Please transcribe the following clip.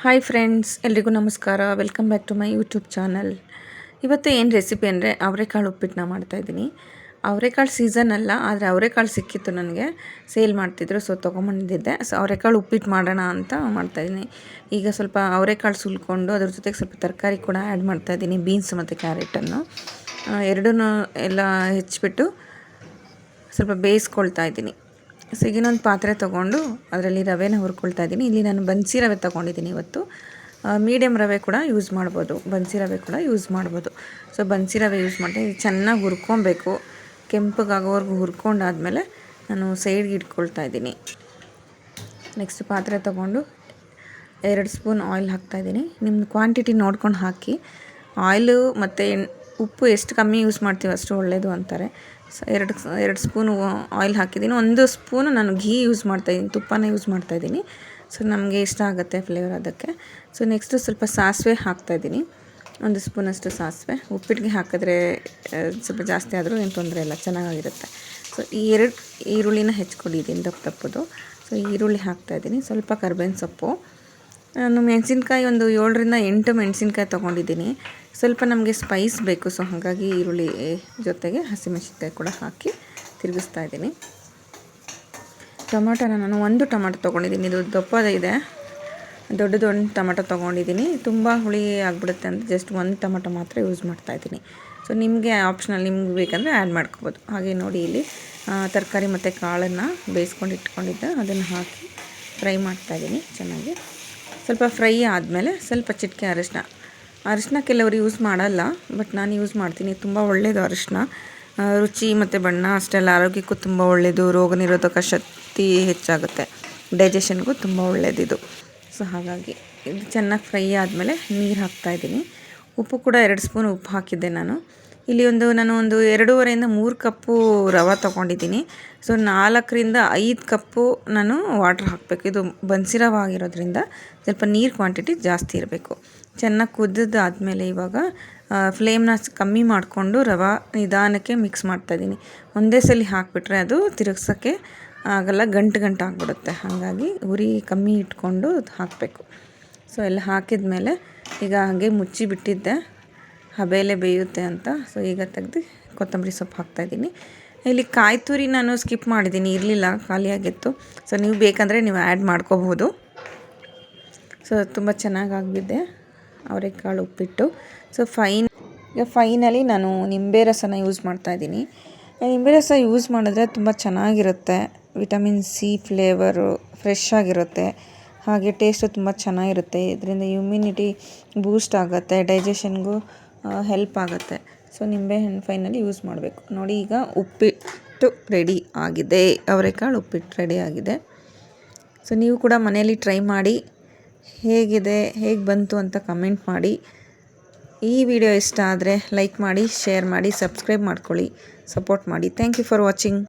Hi friends, ಎಲ್ರಿಗೂ ನಮಸ್ಕಾರ. Welcome back to my YouTube channel. ಇವತ್ತು ಏನು ರೆಸಿಪಿ ಅಂದರೆ ಅವರೆಕಾಳು ಉಪ್ಪಿಟ್ಟನ್ನ ಮಾಡ್ತಾಯಿದ್ದೀನಿ. ಅವರೆಕಾಳು ಸೀಸನ್ ಅಲ್ಲ, ಆದರೆ ಅವರೆಕಾಳು ಸಿಕ್ಕಿತ್ತು ನನಗೆ, ಸೇಲ್ ಮಾಡ್ತಿದ್ರು. ಸೊ ತೊಗೊಂಬಂದಿದ್ದೆ. ಸೊ ಅವರೆಕಾಳು ಉಪ್ಪಿಟ್ಟು ಮಾಡೋಣ ಅಂತ ಮಾಡ್ತಾಯಿದ್ದೀನಿ. ಈಗ ಸ್ವಲ್ಪ ಅವರೆಕಾಳು ಸುಲ್ಕೊಂಡು ಅದ್ರ ಜೊತೆಗೆ ಸ್ವಲ್ಪ ತರಕಾರಿ ಕೂಡ ಆ್ಯಡ್ ಮಾಡ್ತಾಯಿದ್ದೀನಿ, ಬೀನ್ಸ್ ಮತ್ತು ಕ್ಯಾರೆಟನ್ನು ಎರಡೂ ಎಲ್ಲ ಹೆಚ್ಚಿಬಿಟ್ಟು ಸ್ವಲ್ಪ ಬೇಯಿಸ್ಕೊಳ್ತಾ ಇದ್ದೀನಿ. ಸೊ ಈಗಿನೊಂದು ಪಾತ್ರೆ ತೊಗೊಂಡು ಅದರಲ್ಲಿ ರವೆನ ಹುರ್ಕೊಳ್ತಾ ಇದ್ದೀನಿ. ಇಲ್ಲಿ ನಾನು ಬನ್ಸಿ ರವೆ ತೊಗೊಂಡಿದ್ದೀನಿ ಇವತ್ತು. ಮೀಡಿಯಮ್ ರವೆ ಕೂಡ ಯೂಸ್ ಮಾಡ್ಬೋದು, ಬನ್ಸಿ ರವೆ ಕೂಡ ಯೂಸ್ ಮಾಡ್ಬೋದು. ಸೊ ಬನ್ಸಿ ರವೆ ಯೂಸ್ ಮಾಡಿ ಚೆನ್ನಾಗಿ ಹುರ್ಕೊಬೇಕು. ಕೆಂಪಗಾಗೋವರೆಗೂ ಹುರ್ಕೊಂಡಾದಮೇಲೆ ನಾನು ಸೈಡ್ಗೆ ಇಟ್ಕೊಳ್ತಾ ಇದ್ದೀನಿ. ನೆಕ್ಸ್ಟ್ ಪಾತ್ರೆ ತೊಗೊಂಡು 2 ಸ್ಪೂನ್ ಆಯಿಲ್ ಹಾಕ್ತಾಯಿದ್ದೀನಿ. ನಿಮ್ಮ ಕ್ವಾಂಟಿಟಿ ನೋಡ್ಕೊಂಡು ಹಾಕಿ. ಆಯಿಲು ಮತ್ತು ಉಪ್ಪು ಎಷ್ಟು ಕಮ್ಮಿ ಯೂಸ್ ಮಾಡ್ತೀವಿ ಅಷ್ಟು ಒಳ್ಳೆಯದು ಅಂತಾರೆ. ಸೊ ಎರಡು ಸ್ಪೂನು ಆಯಿಲ್ ಹಾಕಿದ್ದೀನಿ. 1 ಸ್ಪೂನು ನಾನು ಘೀ ಯೂಸ್ ಮಾಡ್ತಾಯಿದ್ದೀನಿ, ತುಪ್ಪನ ಯೂಸ್ ಮಾಡ್ತಾಯಿದ್ದೀನಿ. ಸೊ ನಮಗೆ ಇಷ್ಟ ಆಗುತ್ತೆ ಫ್ಲೇವರ್ ಅದಕ್ಕೆ. ಸೊ ನೆಕ್ಸ್ಟು ಸ್ವಲ್ಪ ಸಾಸಿವೆ ಹಾಕ್ತಾಯಿದ್ದೀನಿ, 1 ಸ್ಪೂನಷ್ಟು ಸಾಸಿವೆ. ಉಪ್ಪಿಟ್ಟಿಗೆ ಹಾಕಿದ್ರೆ ಸ್ವಲ್ಪ ಜಾಸ್ತಿ ಆದರೂ ಏನು ತೊಂದರೆ ಇಲ್ಲ, ಚೆನ್ನಾಗಿರುತ್ತೆ. ಸೊ ಈ 2 ಈರುಳ್ಳಿನ ಹೆಚ್ಕೊಂಡಿದ್ದೀನಿ ದಪ್ಪದು. ಸೊ ಈರುಳ್ಳಿ ಹಾಕ್ತಾಯಿದ್ದೀನಿ. ಸ್ವಲ್ಪ ಕರ್ಬೇವಿನ ಸೊಪ್ಪು. ನಾನು ಮೆಣಸಿನ್ಕಾಯಿ ಒಂದು 7ರಿಂದ 8 ಮೆಣಸಿನ್ಕಾಯಿ ತೊಗೊಂಡಿದ್ದೀನಿ. ಸ್ವಲ್ಪ ನಮಗೆ ಸ್ಪೈಸ್ ಬೇಕು, ಸೊ ಹಾಗಾಗಿ ಈರುಳ್ಳಿ ಜೊತೆಗೆ ಹಸಿಮೆಣಸಿನ್ಕಾಯಿ ಕೂಡ ಹಾಕಿ ತಿರುಗಿಸ್ತಾ ಇದ್ದೀನಿ. ಟೊಮಾಟೋನ ನಾನು 1 ಟೊಮಾಟೊ ತೊಗೊಂಡಿದ್ದೀನಿ. ಇದು ದಪ್ಪದಿದೆ, ದೊಡ್ಡದು 1 ಟೊಮಾಟೊ ತೊಗೊಂಡಿದ್ದೀನಿ. ತುಂಬ ಹುಳಿ ಆಗಿಬಿಡುತ್ತೆ ಅಂತ ಜಸ್ಟ್ 1 ಟೊಮಾಟೊ ಮಾತ್ರ ಯೂಸ್ ಮಾಡ್ತಾಯಿದ್ದೀನಿ. ಸೊ ನಿಮಗೆ ಆಪ್ಷನಲ್, ನಿಮ್ಗೆ ಬೇಕಂದರೆ ಆ್ಯಡ್ ಮಾಡ್ಕೋಬೋದು. ಹಾಗೆ ನೋಡಿ ಇಲ್ಲಿ ತರಕಾರಿ ಮತ್ತು ಕಾಳನ್ನು ಬೇಯಿಸ್ಕೊಂಡು ಇಟ್ಕೊಂಡಿದ್ದೆ, ಅದನ್ನು ಹಾಕಿ ಫ್ರೈ ಮಾಡ್ತಾಯಿದ್ದೀನಿ ಚೆನ್ನಾಗಿ. ಸ್ವಲ್ಪ ಫ್ರೈ ಆದಮೇಲೆ ಸ್ವಲ್ಪ ಚಿಟಿಕೆ ಅರಿಶಿನ ಕೆಲವರು ಯೂಸ್ ಮಾಡಲ್ಲ, ಬಟ್ ನಾನು ಯೂಸ್ ಮಾಡ್ತೀನಿ. ತುಂಬ ಒಳ್ಳೆಯದು ಅರಿಶಿನ, ರುಚಿ ಮತ್ತು ಬಣ್ಣ ಅಷ್ಟೆಲ್ಲ ಆರೋಗ್ಯಕ್ಕೂ ತುಂಬ ಒಳ್ಳೆಯದು. ರೋಗ ನಿರೋಧಕ ಶಕ್ತಿ ಹೆಚ್ಚಾಗುತ್ತೆ, ಡೈಜೆಷನ್ಗೂ ತುಂಬ ಒಳ್ಳೆಯದಿದು. ಸೊ ಹಾಗಾಗಿ ಇದು ಚೆನ್ನಾಗಿ ಫ್ರೈ ಆದಮೇಲೆ ನೀರು ಹಾಕ್ತಾಯಿದ್ದೀನಿ. ಉಪ್ಪು ಕೂಡ 2 ಸ್ಪೂನ್ ಉಪ್ಪು ಹಾಕಿದ್ದೆ ನಾನು. ಇಲ್ಲಿ ನಾನು 2.5ರಿಂದ 3 ಕಪ್ಪು ರವೆ ತೊಗೊಂಡಿದ್ದೀನಿ. ಸೊ 4ರಿಂದ 5 ಕಪ್ಪು ನಾನು ವಾಟ್ರ್ ಹಾಕಬೇಕು. ಇದು ಬನ್ಸಿ ರವೆ ಆಗಿರೋದ್ರಿಂದ ಸ್ವಲ್ಪ ನೀರು ಕ್ವಾಂಟಿಟಿ ಜಾಸ್ತಿ ಇರಬೇಕು. ಚೆನ್ನಾಗಿ ಕುದಿದಾದಮೇಲೆ ಇವಾಗ ಫ್ಲೇಮ್ನ ಕಮ್ಮಿ ಮಾಡಿಕೊಂಡು ರವೆ ನಿಧಾನಕ್ಕೆ ಮಿಕ್ಸ್ ಮಾಡ್ತಾಯಿದ್ದೀನಿ. ಒಂದೇ ಸಲ ಹಾಕಿಬಿಟ್ರೆ ಅದು ತಿರುಗ್ಸೋಕ್ಕೆ ಆಗಲ್ಲ, ಗಂಟು ಆಗಿಬಿಡುತ್ತೆ. ಹಾಗಾಗಿ ಉರಿ ಕಮ್ಮಿ ಇಟ್ಕೊಂಡು ಹಾಕಬೇಕು. ಸೊ ಎಲ್ಲ ಹಾಕಿದ ಮೇಲೆ ಈಗ ಹಾಗೆ ಮುಚ್ಚಿ ಬಿಟ್ಟಿದ್ದೆ, ಹಬೇಲೆ ಬೇಯುತ್ತೆ ಅಂತ. ಸೊ ಈಗ ತೆಗೆದು ಕೊತ್ತಂಬರಿ ಸೊಪ್ಪು ಹಾಕ್ತಾಯಿದ್ದೀನಿ. ಇಲ್ಲಿ ಕಾಯಿ ತುರಿ ನಾನು ಸ್ಕಿಪ್ ಮಾಡಿದ್ದೀನಿ, ಇರಲಿಲ್ಲ, ಖಾಲಿಯಾಗಿತ್ತು. ಸೊ ನೀವು ಬೇಕಂದರೆ ನೀವು ಆ್ಯಡ್ ಮಾಡ್ಕೋಬಹುದು. ಸೊ ತುಂಬ ಚೆನ್ನಾಗಾಗಿದೆ ಅವರೆಕಾಳು ಉಪ್ಪಿಟ್ಟು. ಸೊ ಈಗ ಫೈನಲಿ ನಾನು ನಿಂಬೆ ರಸನ ಯೂಸ್ ಮಾಡ್ತಾಯಿದ್ದೀನಿ. ನಿಂಬೆ ರಸ ಯೂಸ್ ಮಾಡಿದ್ರೆ ತುಂಬ ಚೆನ್ನಾಗಿರುತ್ತೆ. ವಿಟಮಿನ್ ಸಿ ಫ್ಲೇವರು ಫ್ರೆಶ್ ಆಗಿರುತ್ತೆ, ಹಾಗೆ ಟೇಸ್ಟು ತುಂಬ ಚೆನ್ನಾಗಿರುತ್ತೆ. ಇದರಿಂದ ಇಮ್ಯುನಿಟಿ ಬೂಸ್ಟ್ ಆಗುತ್ತೆ, ಡೈಜೆಷನ್ಗೂ ಹೆಲ್ಪ್ ಆಗುತ್ತೆ. ಸೊ ನಿಂಬೆಹಣ್ಣು ಫೈನಲಿ ಯೂಸ್ ಮಾಡಬೇಕು. ನೋಡಿ ಈಗ ಉಪ್ಪಿಟ್ಟು ರೆಡಿ ಆಗಿದೆ, ಅವರೆಕಾಳು ಉಪ್ಪಿಟ್ಟು ರೆಡಿ ಆಗಿದೆ. ಸೊ ನೀವು ಕೂಡ ಮನೆಯಲ್ಲಿ ಟ್ರೈ ಮಾಡಿ, ಹೇಗೆ ಬಂತು ಅಂತ ಕಮೆಂಟ್ ಮಾಡಿ. ಈ ವಿಡಿಯೋ ಇಷ್ಟ ಆದರೆ ಲೈಕ್ ಮಾಡಿ, ಶೇರ್ ಮಾಡಿ, ಸಬ್ಸ್ಕ್ರೈಬ್ ಮಾಡ್ಕೊಳ್ಳಿ, ಸಪೋರ್ಟ್ ಮಾಡಿ. Thank you for watching.